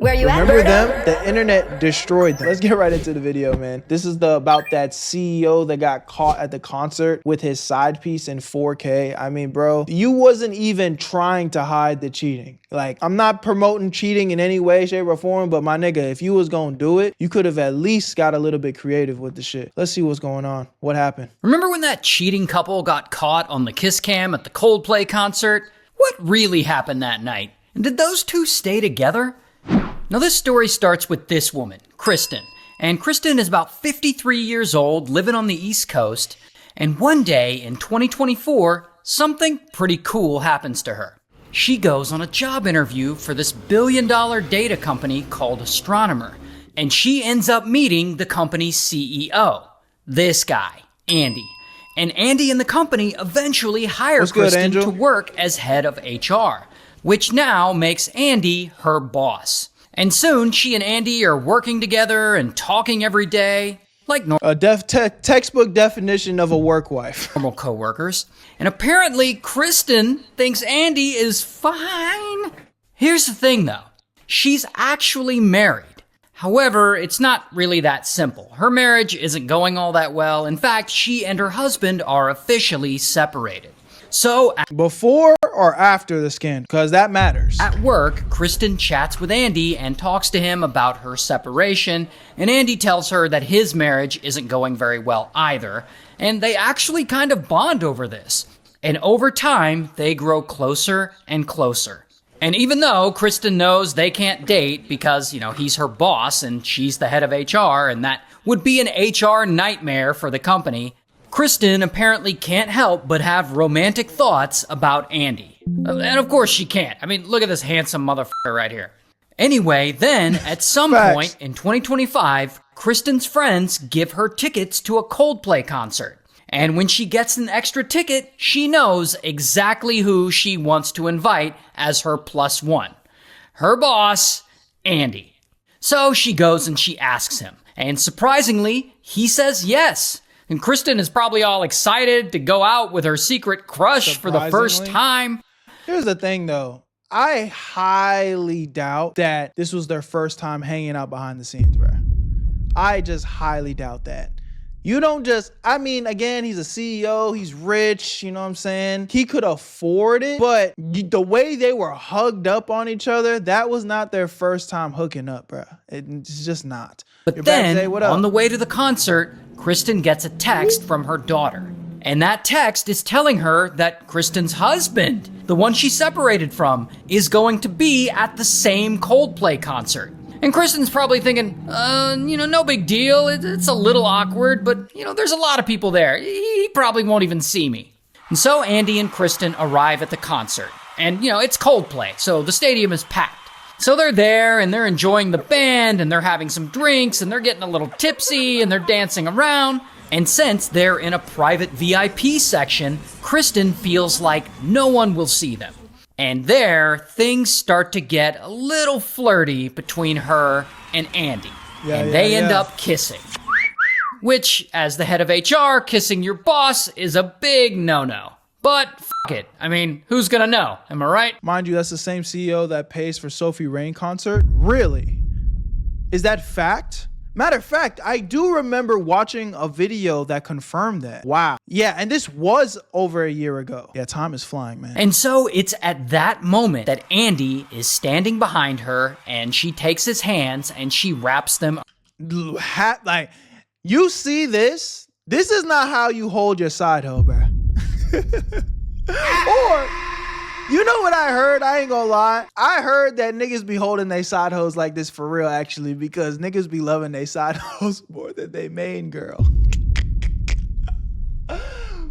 Where you at, Remember Berto? them? The internet destroyed them. Let's get right into the video, man. This is about that CEO that got caught at the concert with his side piece in 4K. I mean, bro, you wasn't even trying to hide the cheating. Like, I'm not promoting cheating in any way, shape, or form, but my nigga, if you was gonna do it, you could have at least got a little bit creative with the shit. Let's see what's going on. What happened? Remember when that cheating couple got caught on the kiss cam at the Coldplay concert? What really happened that night? And did those two stay together? Now this story starts with this woman, Kristen. And Kristen is about 53 years old, living on the East Coast. And one day in 2024, something pretty cool happens to her. She goes on a job interview for this billion-dollar data company called Astronomer. And she ends up meeting the company's CEO, this guy, Andy. And Andy and the company eventually hire Kristen to work as head of HR, which now makes Andy her boss. And soon, she and Andy are working together and talking every day, like a textbook definition of a work wife. Normal co-workers. And apparently, Kristen thinks Andy is fine. Here's the thing, though. She's actually married. However, it's not really that simple. Her marriage isn't going all that well. In fact, she and her husband are officially separated. So, before or after the scandal? Because that matters. At work, Kristen chats with Andy and talks to him about her separation, and Andy tells her that his marriage isn't going very well either, and they actually kind of bond over this. And over time, they grow closer and closer. And even though Kristen knows they can't date because, he's her boss and she's the head of HR, and that would be an HR nightmare for the company, Kristen apparently can't help but have romantic thoughts about Andy. And of course she can't. I mean, look at this handsome motherfucker right here. Anyway, then, at some point in 2025, Kristen's friends give her tickets to a Coldplay concert. And when she gets an extra ticket, she knows exactly who she wants to invite as her plus one. Her boss, Andy. So she goes and she asks him. And surprisingly, he says yes. And Kristen is probably all excited to go out with her secret crush for the first time. Here's the thing, though. I highly doubt that this was their first time hanging out behind the scenes, bro. I just highly doubt that. You don't just, again, he's a CEO, he's rich, you know what I'm saying? He could afford it, but the way they were hugged up on each other, that was not their first time hooking up, bro. It's just not. But then, on the way to the concert, Kristen gets a text from her daughter. And that text is telling her that Kristen's husband, the one she separated from, is going to be at the same Coldplay concert. And Kristen's probably thinking, no big deal. It's a little awkward, but, there's a lot of people there. He probably won't even see me. And so Andy and Kristen arrive at the concert. And, it's Coldplay, so the stadium is packed. So they're there, and they're enjoying the band, and they're having some drinks, and they're getting a little tipsy, and they're dancing around. And since they're in a private VIP section, Kristen feels like no one will see them. And there, things start to get a little flirty between her and Andy. They end up kissing. Which, as the head of HR, kissing your boss is a big no-no. But fuck it. Who's gonna know? Am I right? Mind you, that's the same CEO that pays for Sophie Rain concert? Really? Is that fact? Matter of fact, I do remember watching a video that confirmed that. Wow. Yeah, and this was over a year ago. Yeah, time is flying, man. And so it's at that moment that Andy is standing behind her, and she takes his hands and she wraps them. Like, you see this? This is not how you hold your side hoe, bro. Or, you know what I heard? I ain't gonna lie. I heard that niggas be holding they side hoes like this for real, actually, because niggas be loving they side hoes more than they main girl.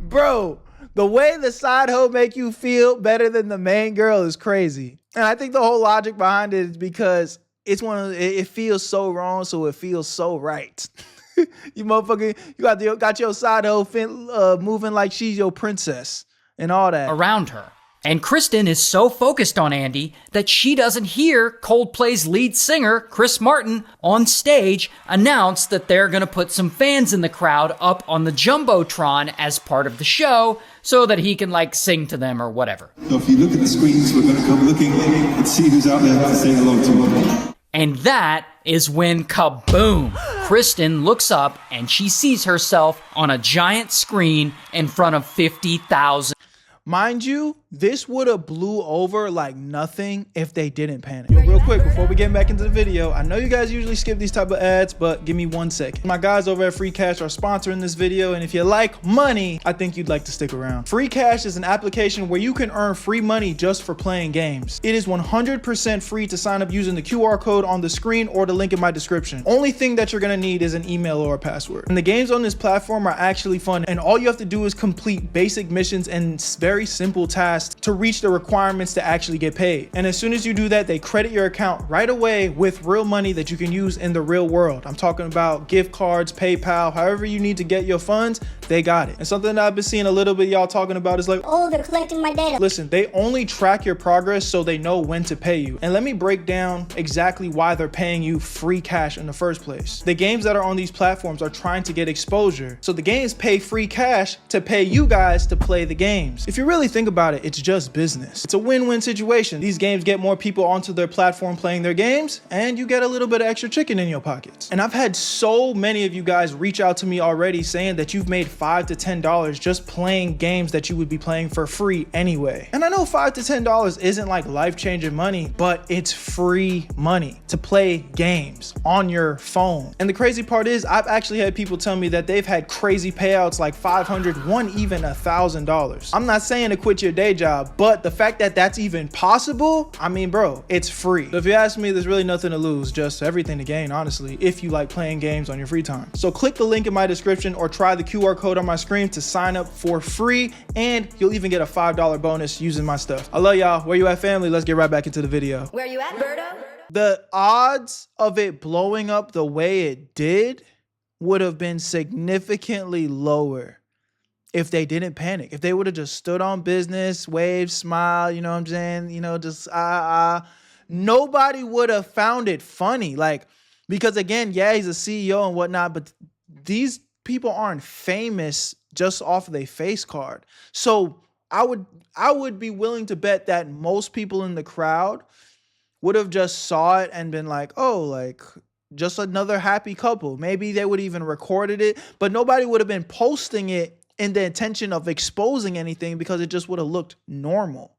Bro, the way the side hoe make you feel better than the main girl is crazy. And I think the whole logic behind it is because it's it feels so wrong, so it feels so right. You motherfucker, you got your side hoe moving like she's your princess and all that. Around her. And Kristen is so focused on Andy that she doesn't hear Coldplay's lead singer, Chris Martin, on stage announce that they're going to put some fans in the crowd up on the Jumbotron as part of the show so that he can, sing to them or whatever. So if you look at the screens, we're going to come looking and see who's out there to sing along to. And that is when kaboom! Kristen looks up and she sees herself on a giant screen in front of 50,000. Mind you, this would have blew over like nothing if they didn't panic. Yo, real quick, before we get back into the video, I know you guys usually skip these type of ads, but give me 1 second. My guys over at Free Cash are sponsoring this video, and if you like money, I think you'd like to stick around. Free Cash is an application where you can earn free money just for playing games. It is 100% free to sign up using the QR code on the screen or the link in my description. Only thing that you're gonna need is an email or a password. And the games on this platform are actually fun, and all you have to do is complete basic missions and very simple tasks to reach the requirements to actually get paid. And as soon as you do that, they credit your account right away with real money that you can use in the real world. I'm talking about gift cards, PayPal, however you need to get your funds, they got it. And something that I've been seeing a little bit y'all talking about is like, oh, they're collecting my data. Listen, they only track your progress so they know when to pay you. And let me break down exactly why they're paying you free cash in the first place. The games that are on these platforms are trying to get exposure. So the games pay free cash to pay you guys to play the games. If you really think about it, it's just business. It's a win-win situation. These games get more people onto their platform playing their games, and you get a little bit of extra chicken in your pockets. And I've had so many of you guys reach out to me already saying that you've made $5 to $10 just playing games that you would be playing for free anyway. And I know $5 to $10 isn't like life-changing money, but it's free money to play games on your phone. And the crazy part is, I've actually had people tell me that they've had crazy payouts like $500, one even $1,000. I'm not saying to quit your day job, but the fact that that's even possible, I mean, bro, it's free. So if you ask me, there's really nothing to lose, just everything to gain, honestly, if you like playing games on your free time. So click the link in my description or try the QR code on my screen to sign up for free, and you'll even get a $5 bonus using my stuff. I love y'all. Where you at, family? Let's get right back into the video. Where you at, Berto? The odds of it blowing up the way it did would have been significantly lower if they didn't panic. If they would have just stood on business, wave, smile, you know what I'm saying? You know, just nobody would have found it funny. Like, because again, yeah, he's a CEO and whatnot, but these people aren't famous just off of their face card. So I would be willing to bet that most people in the crowd would have just saw it and been like, oh, like just another happy couple. Maybe they would even recorded it, but nobody would have been posting it in the intention of exposing anything because it just would have looked normal.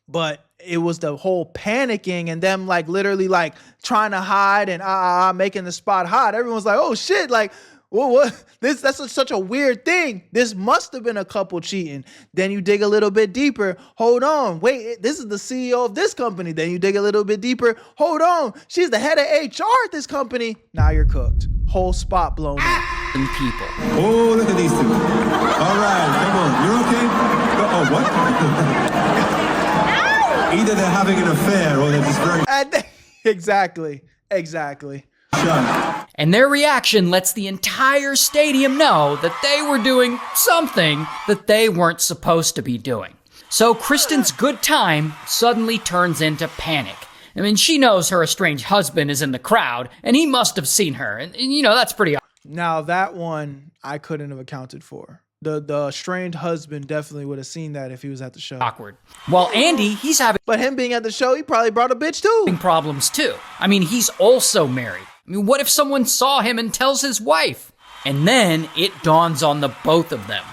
But it was the whole panicking and them like literally like trying to hide and making the spot hot. Everyone's like, oh shit, like what? That's such a weird thing. This must have been a couple cheating. Then you dig a little bit deeper. Hold on, wait, this is the CEO of this company. Then you dig a little bit deeper. Hold on, she's the head of HR at this company. Now you're cooked. Whole spot blown up. People. Oh, look at these two. All right, come on. You're okay? Oh, what? Either they're having an affair or they're just very Exactly. shy. And their reaction lets the entire stadium know that they were doing something that they weren't supposed to be doing. So Kristen's good time suddenly turns into panic. I mean, she knows her estranged husband is in the crowd, and he must have seen her. And you know, that's pretty Now that one I couldn't have accounted for. The estranged husband definitely would have seen that if he was at the show. awkward. While Andy, he's having But him being at the show, he probably brought a bitch too. problems too. I mean, he's also married. I mean, what if someone saw him and tells his wife? And then it dawns on the both of them.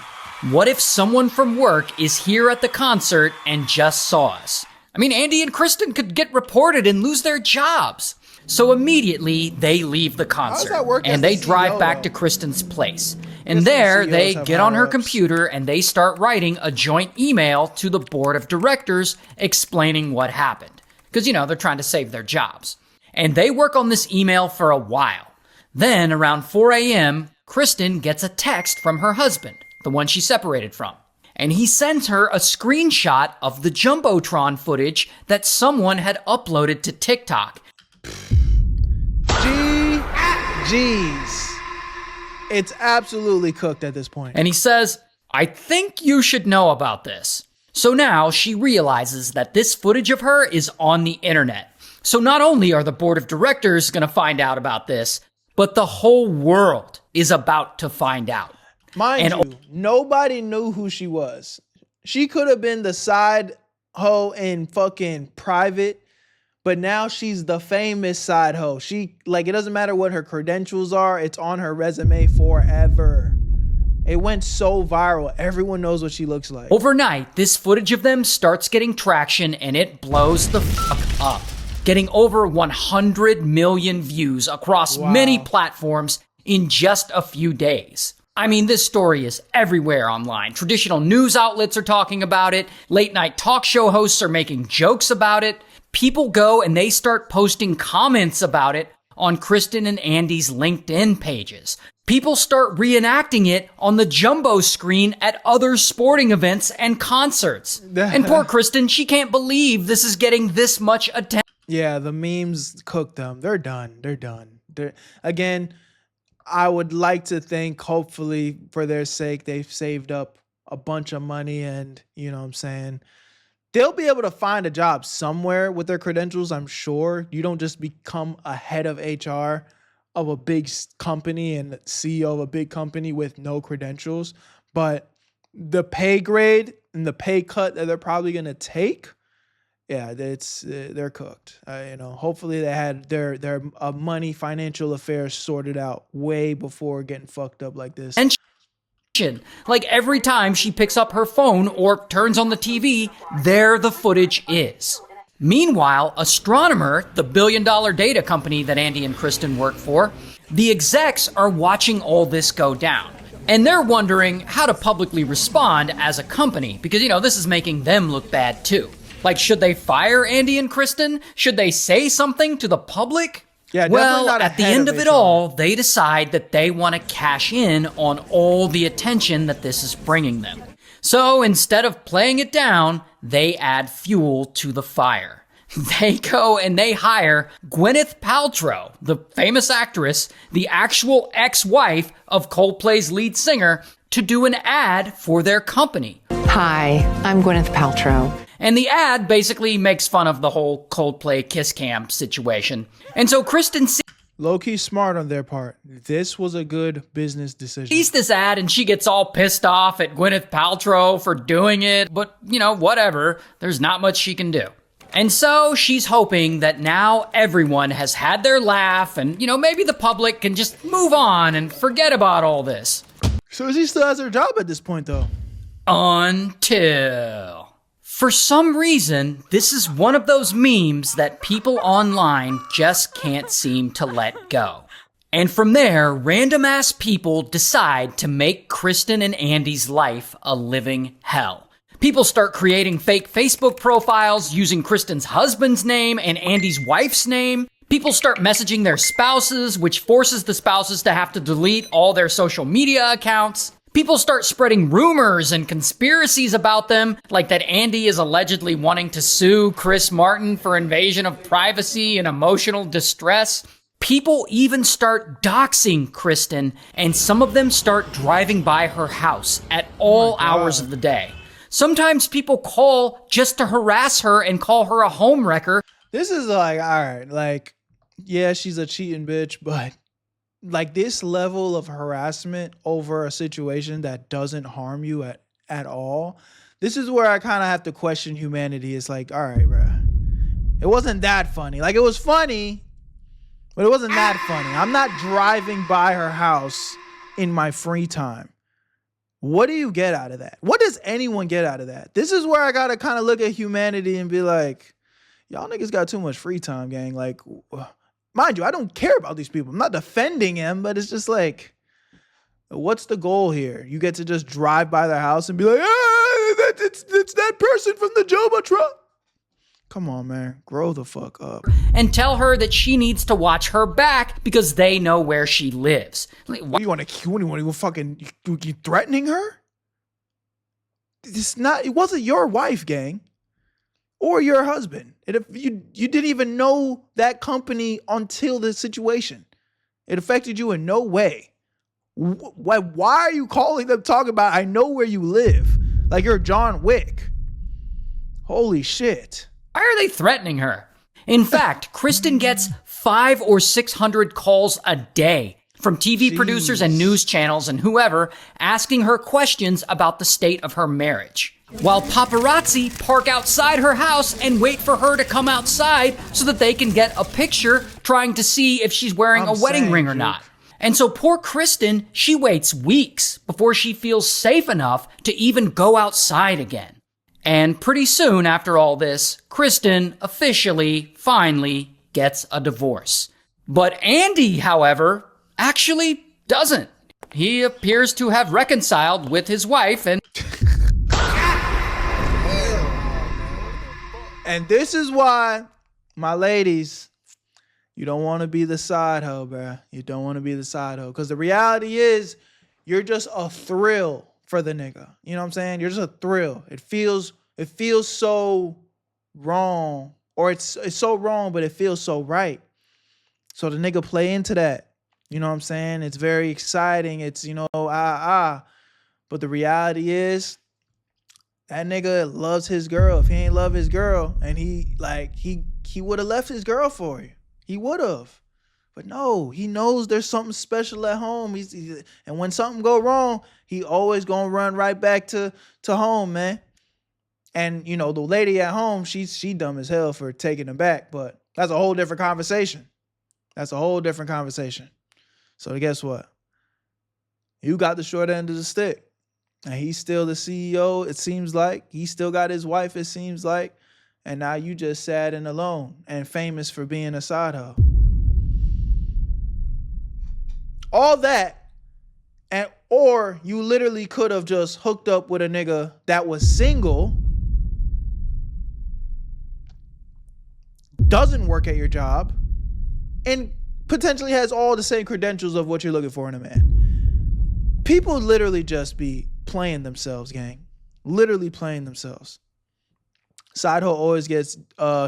What if someone from work is here at the concert and just saw us? I mean, Andy and Kristen could get reported and lose their jobs. So immediately, they leave the concert, that work as and the they drive CEO, back though? to Kristen's place. And Guess there, the they CEOs have get on her higher-ups. computer and they start writing a joint email to the board of directors explaining what happened. Because, you know, they're trying to save their jobs. And they work on this email for a while. Then, around 4 a.m., Kristen gets a text from her husband, the one she separated from. And he sends her a screenshot of the Jumbotron footage that someone had uploaded to TikTok. Jeez. It's absolutely cooked at this point. And he says, I think you should know about this. So now she realizes that this footage of her is on the internet. So not only are the board of directors going to find out about this, but the whole world is about to find out. Mind you, nobody knew who she was. She could have been the side hoe in fucking private, But now she's the famous side hoe. She, like, it doesn't matter what her credentials are. It's on her resume forever. It went so viral. Everyone knows what she looks like. Overnight, this footage of them starts getting traction and it blows the fuck up, getting over 100 million views across many platforms in just a few days. I mean, this story is everywhere online. Traditional news outlets are talking about it. Late night talk show hosts are making jokes about it. People go and they start posting comments about it on Kristen and Andy's LinkedIn pages. People start reenacting it on the jumbo screen at other sporting events and concerts. And poor Kristen, she can't believe this is getting this much attention. Yeah, the memes cooked them. They're done. Again, I would like to think, hopefully, for their sake, they've saved up a bunch of money and, you know what I'm saying, they'll be able to find a job somewhere with their credentials, I'm sure. You don't just become a head of HR of a big company and CEO of a big company with no credentials. But the pay grade and the pay cut that they're probably going to take, yeah, they're cooked. Hopefully they had their money, financial affairs sorted out way before getting fucked up like this. And like every time she picks up her phone or turns on the TV, there the footage is. Meanwhile, Astronomer, the billion-dollar data company that Andy and Kristen work for, the execs are watching all this go down. And they're wondering how to publicly respond as a company, because, this is making them look bad too. Like, should they fire Andy and Kristen? Should they say something to the public? Yeah, well, at the end of it all, they decide that they want to cash in on all the attention that this is bringing them. So instead of playing it down, they add fuel to the fire. They go and they hire Gwyneth Paltrow, the famous actress, the actual ex-wife of Coldplay's lead singer, to do an ad for their company. Hi, I'm Gwyneth Paltrow. And the ad basically makes fun of the whole Coldplay kiss cam situation. And so Kristen low-key smart on their part. This was a good business decision. sees this ad and she gets all pissed off at Gwyneth Paltrow for doing it. But, whatever. There's not much she can do. And so she's hoping that now everyone has had their laugh and, maybe the public can just move on and forget about all this. So she still has her job at this point, though. Until... For some reason, this is one of those memes that people online just can't seem to let go. And from there, random-ass people decide to make Kristen and Andy's life a living hell. People start creating fake Facebook profiles using Kristen's husband's name and Andy's wife's name. People start messaging their spouses, which forces the spouses to have to delete all their social media accounts. People start spreading rumors and conspiracies about them, like that Andy is allegedly wanting to sue Chris Martin for invasion of privacy and emotional distress. People even start doxing Kristen, and some of them start driving by her house at all hours of the day. Sometimes people call just to harass her and call her a homewrecker. This is like, all right, like, yeah, she's a cheating bitch, but... like this level of harassment over a situation that doesn't harm you at all. This is where I kind of have to question humanity. It's like, all right, bro, it wasn't that funny. Like, it was funny, but it wasn't that funny. I'm not driving by her house in my free time. What do you get out of that? What does anyone get out of that? This is where I got to kind of look at humanity and be like, y'all niggas got too much free time, gang. Like, mind you, I don't care about these people. I'm not defending him, but it's just like, what's the goal here? You get to just drive by their house and be like, it's that person from the Jumbotron. Come on, man. Grow the fuck up. And tell her that she needs to watch her back because they know where she lives. Like, what do you want to fucking, you threatening her? It wasn't your wife, gang. Or your husband. You didn't even know that company until this situation. It affected you in no way. Why are you calling them talking about, I know where you live? Like you're John Wick. Holy shit. Why are they threatening her? In fact, Kristen gets 500 or 600 calls a day from TV producers and news channels and whoever asking her questions about the state of her marriage. while paparazzi park outside her house and wait for her to come outside so that they can get a picture trying to see if she's wearing a wedding ring or not. And so poor Kristen, she waits weeks before she feels safe enough to even go outside again. And pretty soon after all this, Kristen officially, finally gets a divorce. But Andy, however, actually doesn't. He appears to have reconciled with his wife and... And this is why, my ladies, you don't want to be the side hoe, bruh. You don't want to be the side hoe. Because the reality is, you're just a thrill for the nigga. You know what I'm saying? You're just a thrill. It feels so wrong. Or it's so wrong, but it feels so right. So the nigga play into that. You know what I'm saying? It's very exciting. It's, you know, But the reality is, that nigga loves his girl. If he ain't love his girl, and he would have left his girl for you. He would have. But no, he knows there's something special at home. And when something go wrong, he always gonna run right back to home, man. And, you know, the lady at home, she dumb as hell for taking him back. But that's a whole different conversation. That's a whole different conversation. So guess what? You got the short end of the stick. And he's still the CEO, it seems like. He still got his wife, it seems like. And now you just sad and alone and famous for being a side hoe. All that, or you literally could have just hooked up with a nigga that was single, doesn't work at your job, and potentially has all the same credentials of what you're looking for in a man. People literally just be playing themselves, gang. Literally playing themselves. Side hoe always gets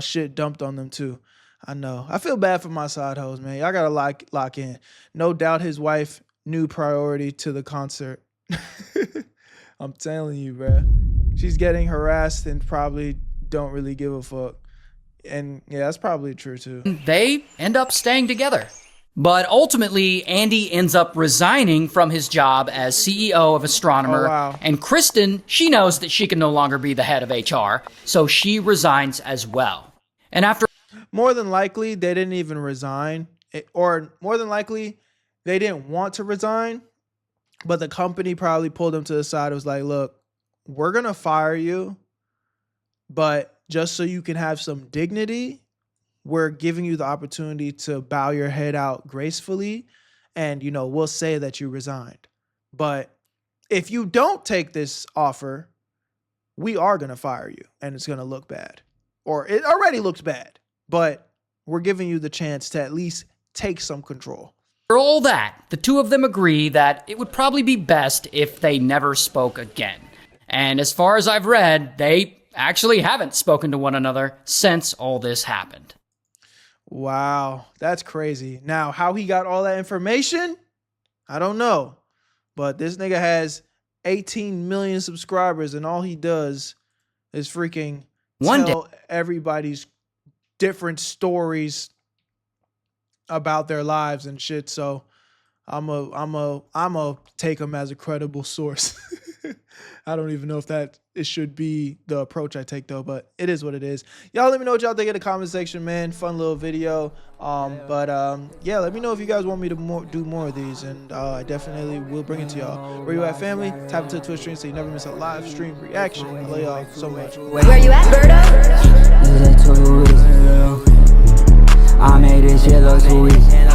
shit dumped on them too. I know. I feel bad for my side hoes, man. Y'all gotta lock in. No doubt his wife knew priority to the concert. I'm telling you, bruh. She's getting harassed and probably don't really give a fuck. And yeah, that's probably true too. They end up staying together. But ultimately, Andy ends up resigning from his job as CEO of Astronomer. Oh, wow. And Kristen, she knows that she can no longer be the head of HR, so she resigns as well. And after... More than likely, they didn't even resign. Or more than likely, they didn't want to resign. But the company probably pulled them to the side. It was like, look, we're going to fire you. But just so you can have some dignity, we're giving you the opportunity to bow your head out gracefully. And, you know, we'll say that you resigned. But if you don't take this offer, we are going to fire you. And it's going to look bad. Or it already looks bad. But we're giving you the chance to at least take some control. For all that, the two of them agree that it would probably be best if they never spoke again. And as far as I've read, they actually haven't spoken to one another since all this happened. Wow, that's crazy. Now, how he got all that information, I don't know. But this nigga has 18 million subscribers, and all he does is freaking tell everybody's different stories about their lives and shit. So I'm a take him as a credible source. I don't even know if it should be the approach I take though, but it is what it is. Y'all let me know what y'all think in the comment section, man. Fun little video. Yeah, let me know if you guys want me to do more of these, and I definitely will bring it to y'all. Where you at, family? Tap into the Twitch stream so you never miss a live stream reaction. I love y'all so much. Where you at, Berto? I made this shit look too easy.